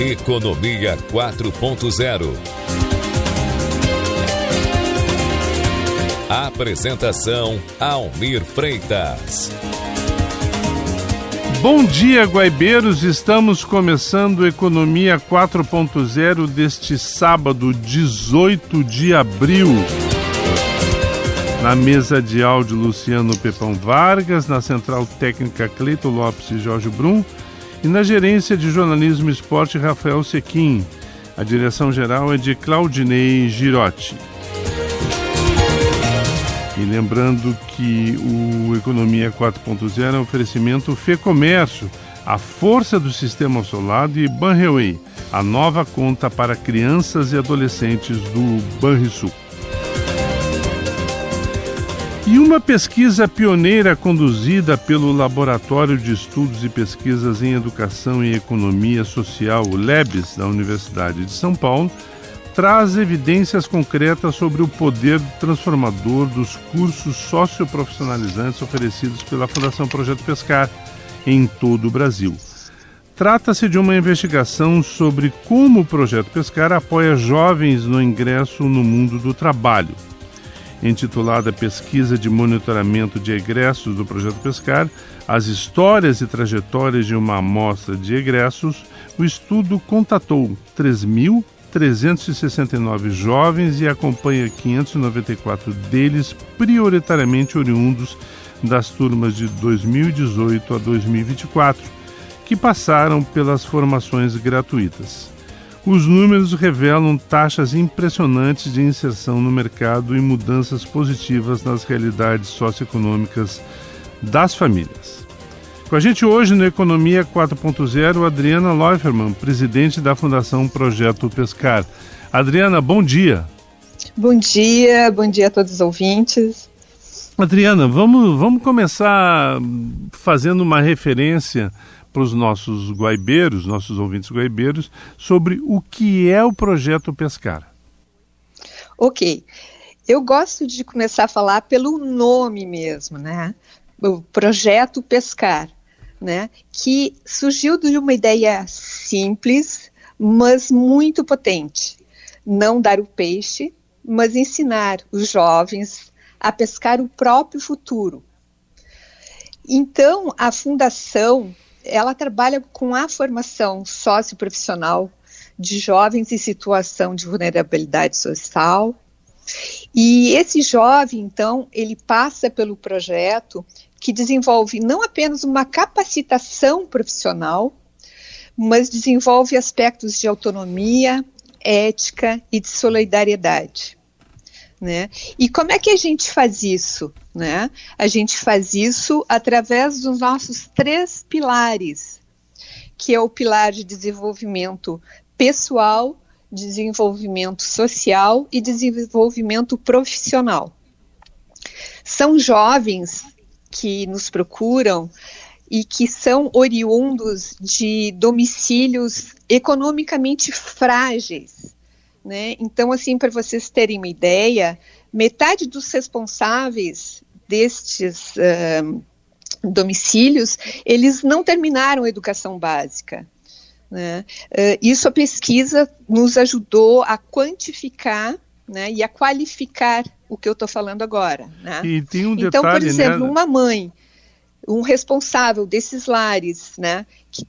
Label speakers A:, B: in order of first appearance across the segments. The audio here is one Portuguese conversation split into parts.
A: Economia 4.0. Apresentação: Almir Freitas.
B: Bom dia, guaibeiros! Estamos começando Economia 4.0 deste sábado, 18 de abril. Na mesa de áudio, Luciano Pepão Vargas, na central técnica, Cleito Lopes e Jorge Brum, e na gerência de jornalismo e esporte, Rafael Sequim. A direção geral é de Claudinei Girotti. E lembrando que o Economia 4.0 é um oferecimento Fecomércio, a força do sistema solar, e Banriway, a nova conta para crianças e adolescentes do Banrisul. E uma pesquisa pioneira conduzida pelo Laboratório de Estudos e Pesquisas em Educação e Economia Social, o LEBS, da Universidade de São Paulo, traz evidências concretas sobre o poder transformador dos cursos socioprofissionalizantes oferecidos pela Fundação Projeto Pescar em todo o Brasil. Trata-se de uma investigação sobre como o Projeto Pescar apoia jovens no ingresso no mundo do trabalho. Intitulada Pesquisa de Monitoramento de Egressos do Projeto Pescar, as histórias e trajetórias de uma amostra de egressos, o estudo contatou 3.369 jovens e acompanha 594 deles, prioritariamente oriundos das turmas de 2018 a 2024, que passaram pelas formações gratuitas. Os números revelam taxas impressionantes de inserção no mercado e mudanças positivas nas realidades socioeconômicas das famílias. Com a gente hoje no Economia 4.0, Adriana Leuferman, presidente da Fundação Projeto Pescar. Adriana, bom dia.
C: Bom dia a todos os ouvintes.
B: Adriana, vamos começar fazendo uma referência para os nossos guaibeiros, nossos ouvintes guaibeiros, sobre o que é o Projeto Pescar.
C: Ok, eu gosto de começar a falar pelo nome mesmo, né? O Projeto Pescar, né? Que surgiu de uma ideia simples, mas muito potente. Não dar o peixe, mas ensinar os jovens a pescar o próprio futuro. Então, a Fundação ela trabalha com a formação socioprofissional de jovens em situação de vulnerabilidade social. E esse jovem, então, ele passa pelo projeto que desenvolve não apenas uma capacitação profissional, mas desenvolve aspectos de autonomia, ética e de solidariedade. Né? E como é que a gente faz isso? Né? A gente faz isso através dos nossos 3 pilares, que é o pilar de desenvolvimento pessoal, desenvolvimento social e desenvolvimento profissional. São jovens que nos procuram e que são oriundos de domicílios economicamente frágeis. Né? Então, assim, para vocês terem uma ideia, metade dos responsáveis destes domicílios, eles não terminaram a educação básica. Né? Isso a pesquisa nos ajudou a quantificar, né, e a qualificar o que eu estou falando agora. Né?
B: E tem um detalhe,
C: então, por exemplo,
B: né?
C: Uma mãe, um responsável desses lares, né, que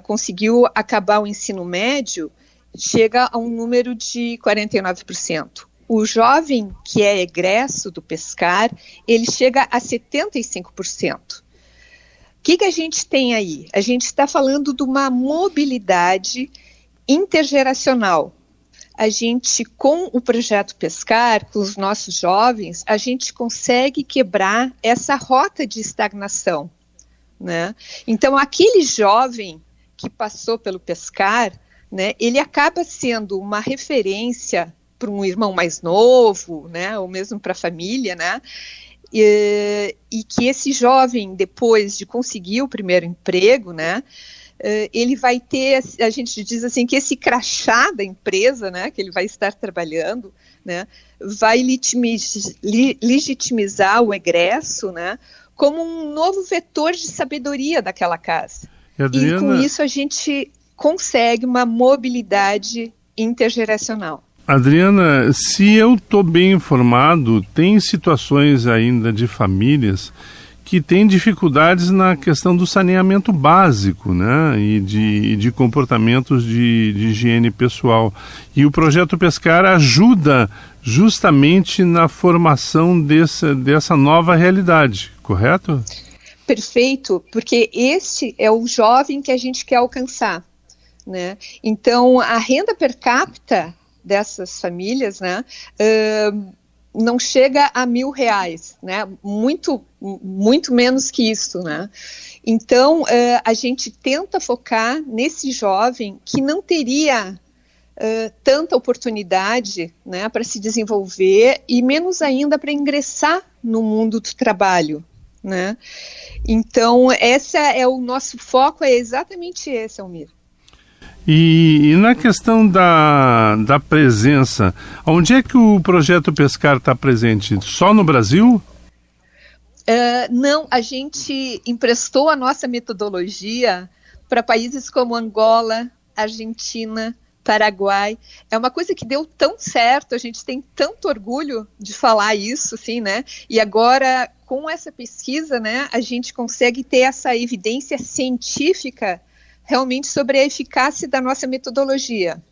C: conseguiu acabar o ensino médio, chega a um número de 49%. O jovem que é egresso do Pescar, ele chega a 75%. O que a gente tem aí? A gente está falando de uma mobilidade intergeracional. A gente, com o Projeto Pescar, com os nossos jovens, a gente consegue quebrar essa rota de estagnação. Né? Então, aquele jovem que passou pelo Pescar, né, ele acaba sendo uma referência para um irmão mais novo, né, ou mesmo para a família, né, e que esse jovem, depois de conseguir o primeiro emprego, né, ele vai ter, a gente diz assim, que esse crachá da empresa, né, que ele vai estar trabalhando, né, vai legitimizar o egresso, né, como um novo vetor de sabedoria daquela casa.
B: Adriana,
C: e com isso a gente consegue uma mobilidade intergeracional.
B: Adriana, se eu estou bem informado, tem situações ainda de famílias que têm dificuldades na questão do saneamento básico, né, e de comportamentos de higiene pessoal. E o Projeto Pescar ajuda justamente na formação dessa nova realidade, correto?
C: Perfeito, porque este é o jovem que a gente quer alcançar, né? Então, a renda per capita dessas famílias, né, não chega a R$1.000, né? Muito menos que isso, né? Então, a gente tenta focar nesse jovem que não teria tanta oportunidade, né, para se desenvolver e menos ainda para ingressar no mundo do trabalho, né? Então, esse é o nosso foco, é exatamente esse, Almir.
B: E na questão da presença, onde é que o Projeto Pescar está presente? Só no Brasil?
C: Não, a gente emprestou a nossa metodologia para países como Angola, Argentina, Paraguai. É uma coisa que deu tão certo, a gente tem tanto orgulho de falar isso, assim, né? E agora, com essa pesquisa, né, a gente consegue ter essa evidência científica realmente sobre a eficácia da nossa metodologia.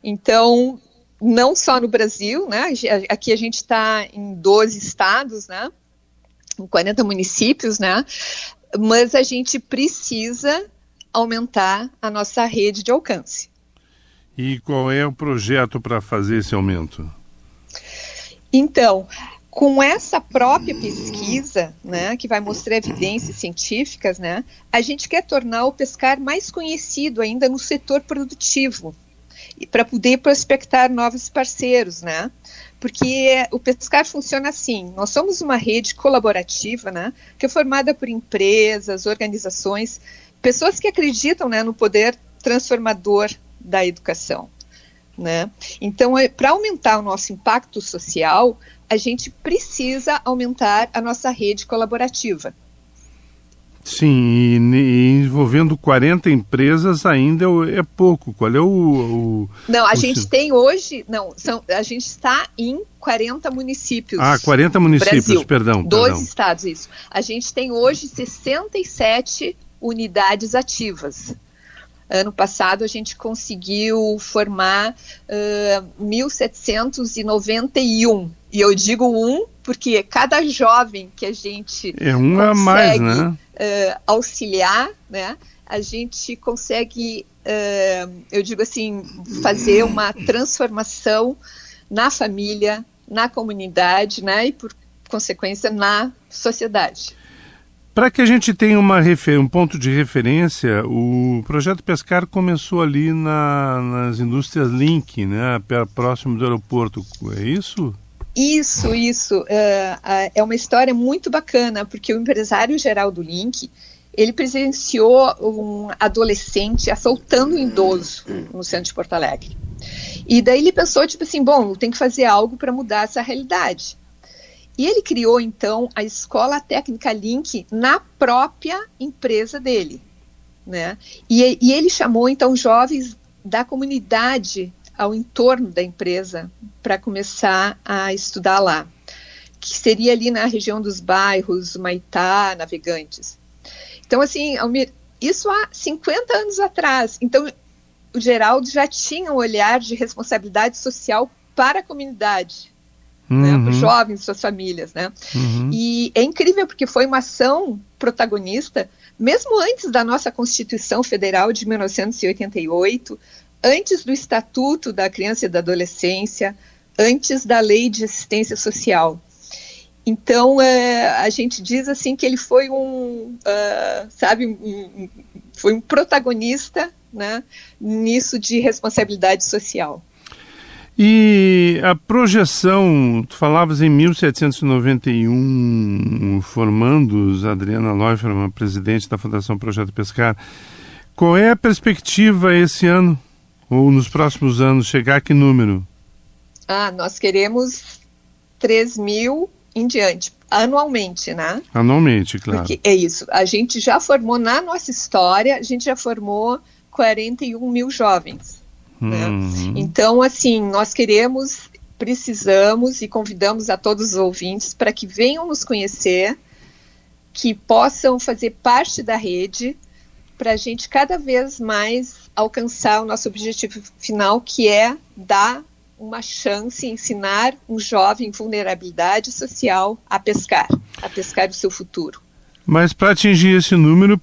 C: Então, não só no Brasil, né? Aqui a gente está em 12 estados, né? Em 40 municípios, né? Mas a gente precisa aumentar a nossa rede de alcance.
B: E qual é o projeto para fazer esse aumento?
C: Então, com essa própria pesquisa, né, que vai mostrar evidências científicas, né, a gente quer tornar o Pescar mais conhecido ainda no setor produtivo, para poder prospectar novos parceiros, né? Porque o Pescar funciona assim, nós somos uma rede colaborativa, né, que é formada por empresas, organizações, pessoas que acreditam, né, no poder transformador da educação, né? Então, para aumentar o nosso impacto social, a gente precisa aumentar a nossa rede colaborativa.
B: Sim, e envolvendo 40 empresas ainda é pouco. Qual é o
C: Não, a gente tem hoje, a gente está em 40 municípios.
B: 40 municípios,
C: Brasil,
B: perdão.
C: 12 estados, isso. A gente tem hoje 67 unidades ativas. Ano passado a gente conseguiu formar 1.791. E eu digo porque cada jovem que a gente consegue
B: a mais, né?
C: Auxiliar, né? A gente consegue, eu digo assim, fazer uma transformação na família, na comunidade, né? E por consequência na sociedade.
B: Para que a gente tenha um ponto de referência, o Projeto Pescar começou ali nas indústrias Link, né, próximo do aeroporto, é isso?
C: Isso. É uma história muito bacana, porque o empresário geral do Link, ele presenciou um adolescente assaltando um idoso no centro de Porto Alegre. E daí ele pensou, tipo assim, bom, tem que fazer algo para mudar essa realidade. E ele criou, então, a Escola Técnica Link na própria empresa dele, né? E ele chamou, então, jovens da comunidade ao entorno da empresa para começar a estudar lá, que seria ali na região dos bairros Humaitá, Navegantes. Então, assim, Almir, isso há 50 anos atrás. Então, o Geraldo já tinha um olhar de responsabilidade social para a comunidade, né, para os jovens, suas famílias, né? E é incrível porque foi uma ação protagonista, mesmo antes da nossa Constituição Federal de 1988, antes do Estatuto da Criança e da Adolescência, antes da Lei de Assistência Social. Então, a gente diz assim que ele foi foi um protagonista, né, nisso de responsabilidade social.
B: E a projeção, tu falavas em 1791, formandos, Adriana Leuferman, presidente da Fundação Projeto Pescar. Qual é a perspectiva esse ano, ou nos próximos anos, chegar a que número?
C: Nós queremos 3.000 em diante, anualmente, né?
B: Anualmente, claro.
C: Porque é isso, a gente já formou na nossa história, a gente já formou 41 mil jovens. Né? Então, assim, nós precisamos e convidamos a todos os ouvintes para que venham nos conhecer, que possam fazer parte da rede, para a gente cada vez mais alcançar o nosso objetivo final, que é dar uma chance, ensinar um jovem em vulnerabilidade social a pescar o seu futuro.
B: Mas para atingir esse número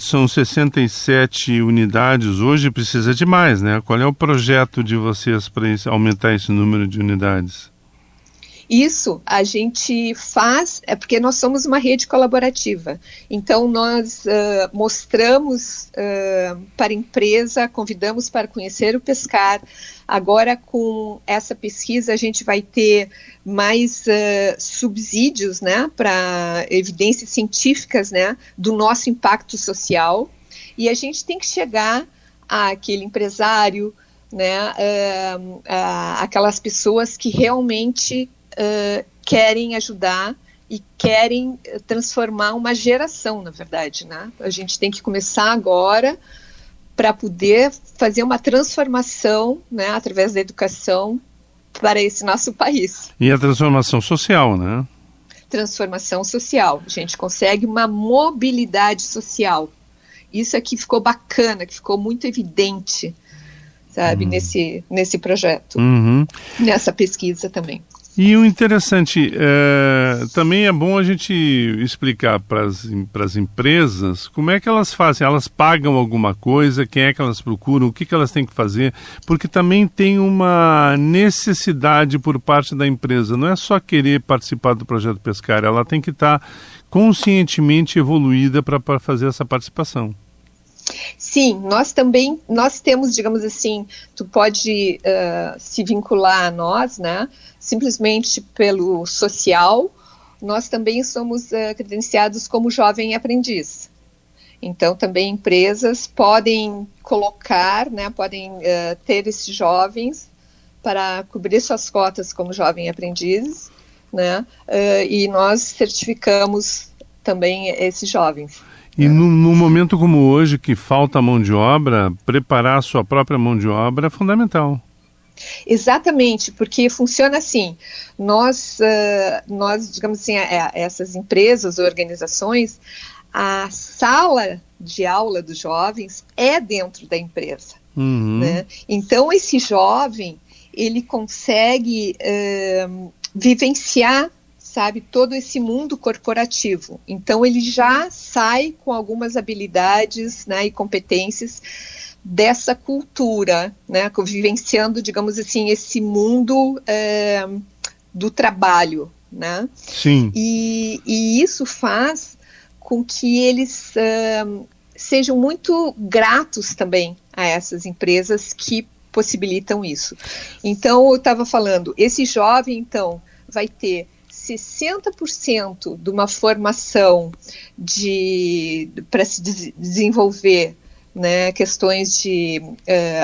B: são 67 unidades, hoje precisa de mais, né? Qual é o projeto de vocês para aumentar esse número de unidades?
C: Isso a gente faz, porque nós somos uma rede colaborativa. Então, nós mostramos para a empresa, convidamos para conhecer o pescar. Agora, com essa pesquisa, a gente vai ter mais subsídios, né, para evidências científicas, né, do nosso impacto social. E a gente tem que chegar àquele empresário, né, aquelas pessoas que realmente querem ajudar e querem transformar uma geração, na verdade, né? A gente tem que começar agora para poder fazer uma transformação, né, através da educação para esse nosso país.
B: E a transformação social, né?
C: Transformação social. A gente consegue uma mobilidade social. Isso aqui ficou bacana, que ficou muito evidente, sabe, nesse projeto, nessa pesquisa também.
B: E o interessante, também é bom a gente explicar para as empresas como é que elas fazem. Elas pagam alguma coisa, quem é que elas procuram, o que elas têm que fazer, porque também tem uma necessidade por parte da empresa. Não é só querer participar do projeto Pescar, ela tem que estar conscientemente evoluída para fazer essa participação.
C: Sim, nós temos, digamos assim, tu pode se vincular a nós, né, simplesmente pelo social. Nós também somos credenciados como jovem aprendiz. Então, também empresas podem colocar, né, podem ter esses jovens para cobrir suas cotas como jovem aprendizes, né, e nós certificamos também esses jovens.
B: E num momento como hoje, que falta mão de obra, preparar a sua própria mão de obra é fundamental.
C: Exatamente, porque funciona assim, nós digamos assim, essas empresas, organizações, a sala de aula dos jovens é dentro da empresa. Né? Então, esse jovem, ele consegue vivenciar, sabe, todo esse mundo corporativo. Então, ele já sai com algumas habilidades, né, e competências dessa cultura, né, vivenciando, digamos assim, esse mundo do trabalho, né?
B: Sim.
C: E isso faz com que eles sejam muito gratos também a essas empresas que possibilitam isso. Então, eu estava falando, esse jovem, então, vai ter 60% de uma formação para se desenvolver, né, questões de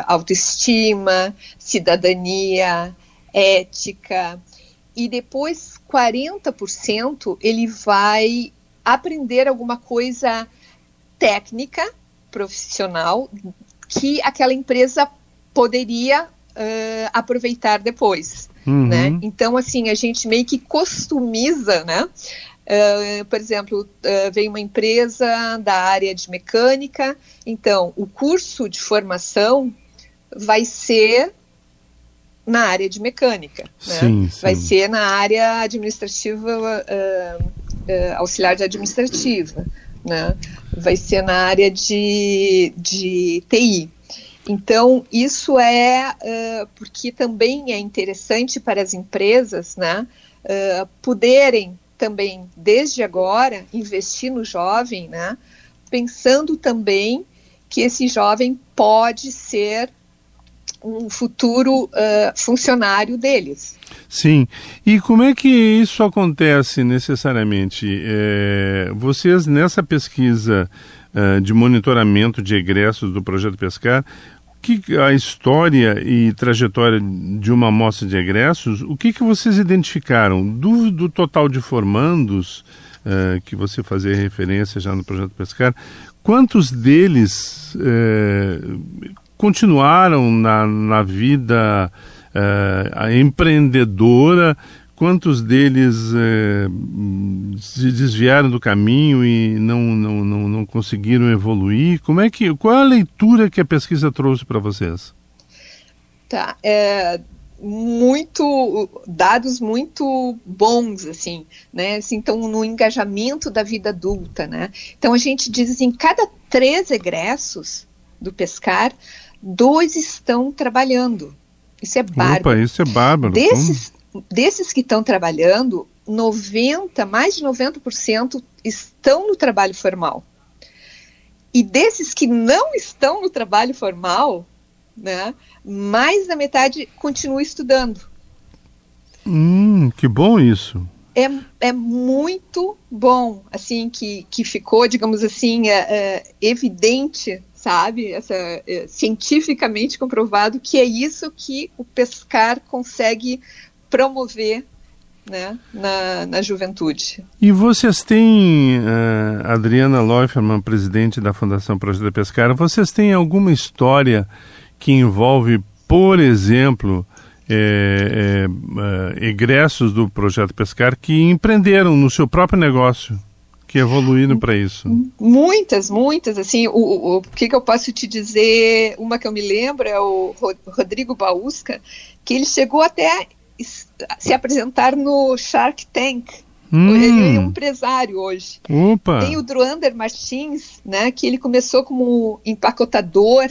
C: autoestima, cidadania, ética, e depois 40% ele vai aprender alguma coisa técnica, profissional, que aquela empresa poderia aproveitar depois. Né? Então, assim, a gente meio que customiza, né? Por exemplo, vem uma empresa da área de mecânica, então o curso de formação vai ser na área de mecânica, né? Sim. Vai ser na área administrativa, auxiliar de administrativa, né? Vai ser na área de TI. Então, isso porque também é interessante para as empresas, né, poderem também, desde agora, investir no jovem, né, pensando também que esse jovem pode ser um futuro funcionário deles.
B: Sim. E como é que isso acontece necessariamente? Vocês, nessa pesquisa de monitoramento de egressos do Projeto Pescar, a história e trajetória de uma amostra de egressos, o que vocês identificaram do total de formandos que você fazia referência já no Projeto Pescar, quantos deles continuaram na vida empreendedora? Quantos deles se desviaram do caminho e não conseguiram evoluir? Qual é a leitura que a pesquisa trouxe para vocês?
C: Tá, dados muito bons, assim, né? Assim, então, no engajamento da vida adulta, né? Então, a gente diz assim, cada 3 egressos do Pescar, 2 estão trabalhando. Isso é bárbaro.
B: Opa, isso é bárbaro.
C: Desses que estão trabalhando, mais de 90% estão no trabalho formal. E desses que não estão no trabalho formal, né, mais da metade continua estudando.
B: Que bom isso.
C: É muito bom, assim, que ficou, digamos assim, evidente, sabe, cientificamente comprovado que é isso que o Pescar consegue promover, né, na juventude.
B: E vocês têm, Adriana Leuferman, presidente da Fundação Projeto Pescar, vocês têm alguma história que envolve, por exemplo, egressos do Projeto Pescar que empreenderam no seu próprio negócio, que evoluíram para isso?
C: Muitas, assim, o que eu posso te dizer, uma que eu me lembro é o Rodrigo Bausca, que ele chegou até se apresentar no Shark Tank. Ele é um empresário hoje.
B: Opa.
C: Tem o Druander Martins, né, que ele começou como empacotador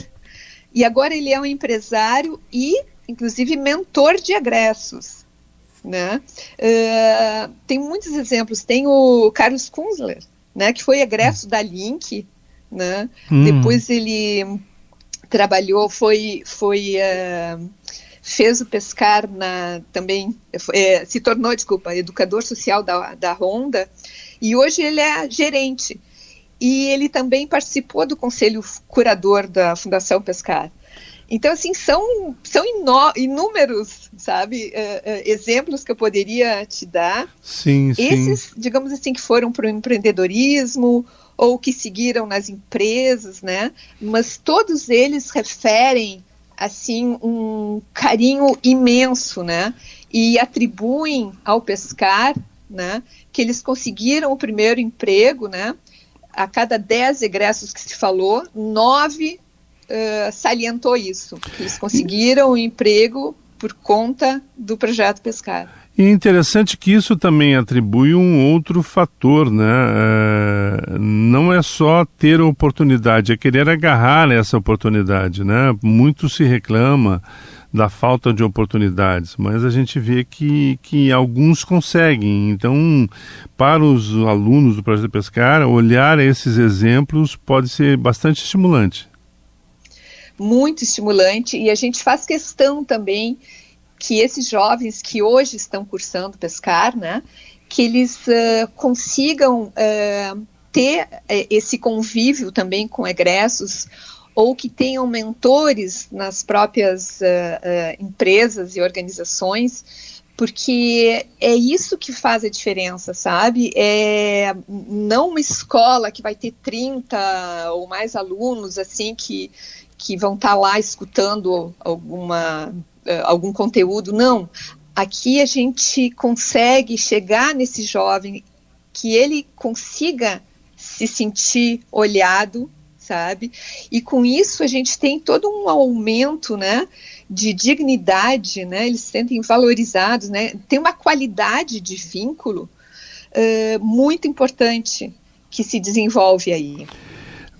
C: e agora ele é um empresário e, inclusive, mentor de egressos, né? Tem muitos exemplos. Tem o Carlos Kunzler, né, que foi egresso da Link, né? Depois ele trabalhou, fez o Pescar também, se tornou, educador social da Honda, e hoje ele é gerente. E ele também participou do conselho curador da Fundação Pescar. Então, assim, são inúmeros, sabe, exemplos que eu poderia te dar.
B: Sim.
C: Esses, digamos assim, que foram para o empreendedorismo ou que seguiram nas empresas, né? Mas todos eles referem, assim, um carinho imenso, né? E atribuem ao Pescar, né, que eles conseguiram o primeiro emprego, né? A cada 10 egressos que se falou, 9 salientou isso, que eles conseguiram o emprego por conta do Projeto Pescar.
B: E é interessante que isso também atribui um outro fator, né? Não é só ter a oportunidade, é querer agarrar essa oportunidade, né? Muito se reclama da falta de oportunidades, mas a gente vê que alguns conseguem. Então, para os alunos do Projeto Pescar, olhar esses exemplos pode ser bastante estimulante.
C: Muito estimulante, e a gente faz questão também que esses jovens que hoje estão cursando Pescar, né, que eles consigam ter esse convívio também com egressos, ou que tenham mentores nas próprias empresas e organizações, porque é isso que faz a diferença, sabe? Não uma escola que vai ter 30 ou mais alunos, assim, que vão estar lá escutando algum conteúdo, não. Aqui a gente consegue chegar nesse jovem, que ele consiga se sentir olhado, sabe? E com isso a gente tem todo um aumento, né, de dignidade, né? Eles se sentem valorizados, né? Tem uma qualidade de vínculo muito importante que se desenvolve aí.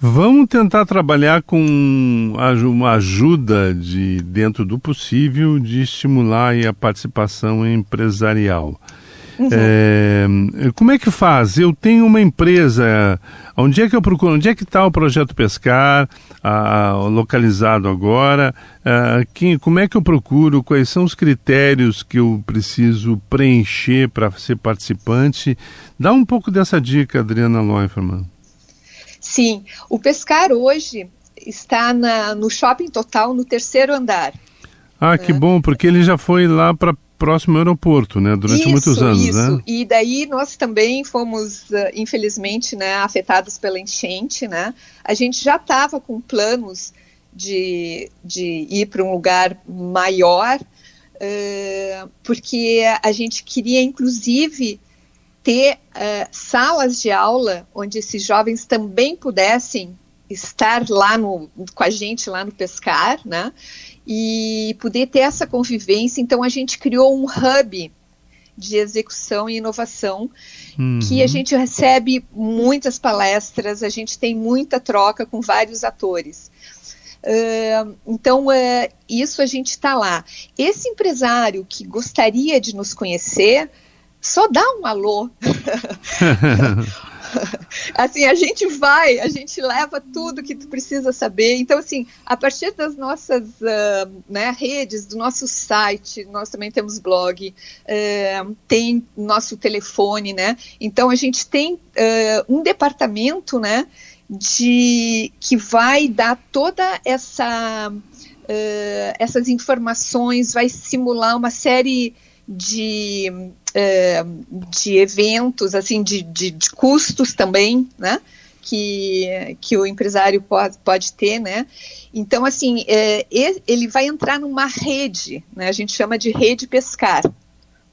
B: Vamos tentar trabalhar com uma ajuda dentro do possível, de estimular aí a participação empresarial. Como é que faz? Eu tenho uma empresa, onde é que eu procuro? Onde é que está o Projeto Pescar, localizado agora? Como é que eu procuro? Quais são os critérios que eu preciso preencher para ser participante? Dá um pouco dessa dica, Adriana Leuferman.
C: Sim, o Pescar hoje está no Shopping Total, no 3º andar.
B: Que bom, porque ele já foi lá para próximo ao aeroporto, né? Durante muitos anos, né?
C: E daí nós também fomos, infelizmente, né, afetados pela enchente, né? A gente já estava com planos de ir para um lugar maior, porque a gente queria, inclusive, ter salas de aula onde esses jovens também pudessem estar lá com a gente lá no Pescar, né? E poder ter essa convivência. Então a gente criou um hub de execução e inovação, que a gente recebe muitas palestras, a gente tem muita troca com vários atores. Então isso a gente está lá. Esse empresário que gostaria de nos conhecer, só dá um alô. Assim, a gente leva tudo que tu precisa saber. Então, assim, a partir das nossas redes, do nosso site, nós também temos blog, tem nosso telefone, né? Então, a gente tem um departamento, né, que vai dar toda essas informações, vai simular uma série de eventos, assim, de custos também, né, que o empresário pode ter, né. Então, assim, ele vai entrar numa rede, né, a gente chama de rede Pescar,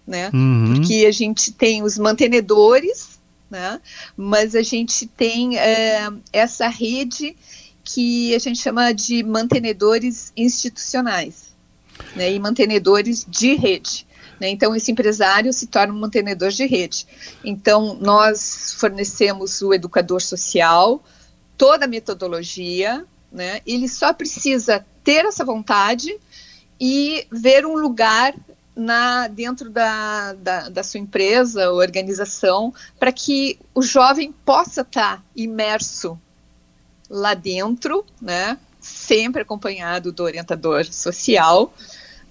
C: né, porque a gente tem os mantenedores, né, mas a gente tem essa rede que a gente chama de mantenedores institucionais, né, e mantenedores de rede. Então, esse empresário se torna um mantenedor de rede. Então, nós fornecemos o educador social, toda a metodologia, né? Ele só precisa ter essa vontade e ver um lugar dentro da sua empresa ou organização para que o jovem possa estar imerso lá dentro, né? Sempre acompanhado do orientador social,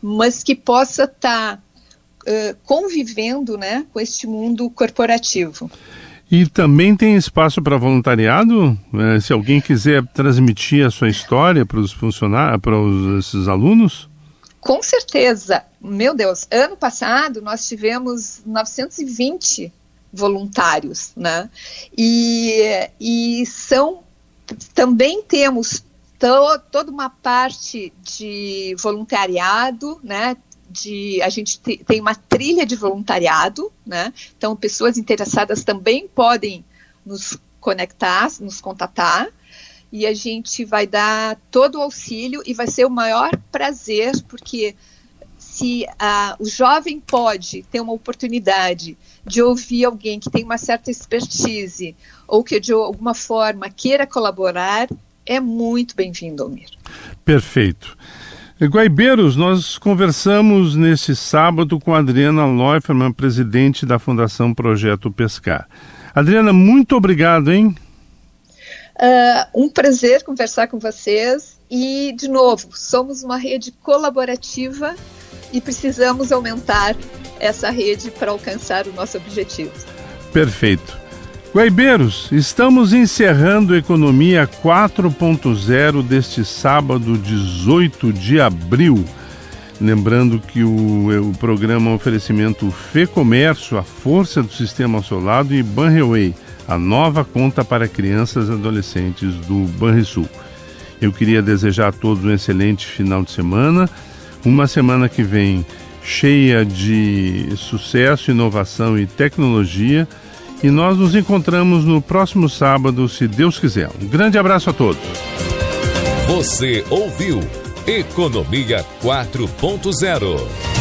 C: mas que possa estar convivendo, né, com este mundo corporativo.
B: E também tem espaço para voluntariado? Se alguém quiser transmitir a sua história para os funcionários, para esses alunos?
C: Com certeza. Meu Deus, ano passado nós tivemos 920 voluntários, né? E também temos toda uma parte de voluntariado, né? A gente tem uma trilha de voluntariado, né? Então pessoas interessadas também podem nos contatar, e a gente vai dar todo o auxílio e vai ser o maior prazer, porque se o jovem pode ter uma oportunidade de ouvir alguém que tem uma certa expertise ou que de alguma forma queira colaborar, é muito bem-vindo, Almir.
B: Perfeito. Guaibeiros, nós conversamos nesse sábado com a Adriana Leuferman, presidente da Fundação Projeto Pescar. Adriana, muito obrigado, hein?
C: Um prazer conversar com vocês e, de novo, somos uma rede colaborativa e precisamos aumentar essa rede para alcançar o nosso objetivo.
B: Perfeito. Guaibeiros, estamos encerrando Economia 4.0 deste sábado, 18 de abril. Lembrando que o programa é um oferecimento FEComércio, a força do sistema Solado, e Banriway, a nova conta para crianças e adolescentes do Banrisul. Eu queria desejar a todos um excelente final de semana, uma semana que vem cheia de sucesso, inovação e tecnologia. E nós nos encontramos no próximo sábado, se Deus quiser. Um grande abraço a todos.
A: Você ouviu Economia 4.0.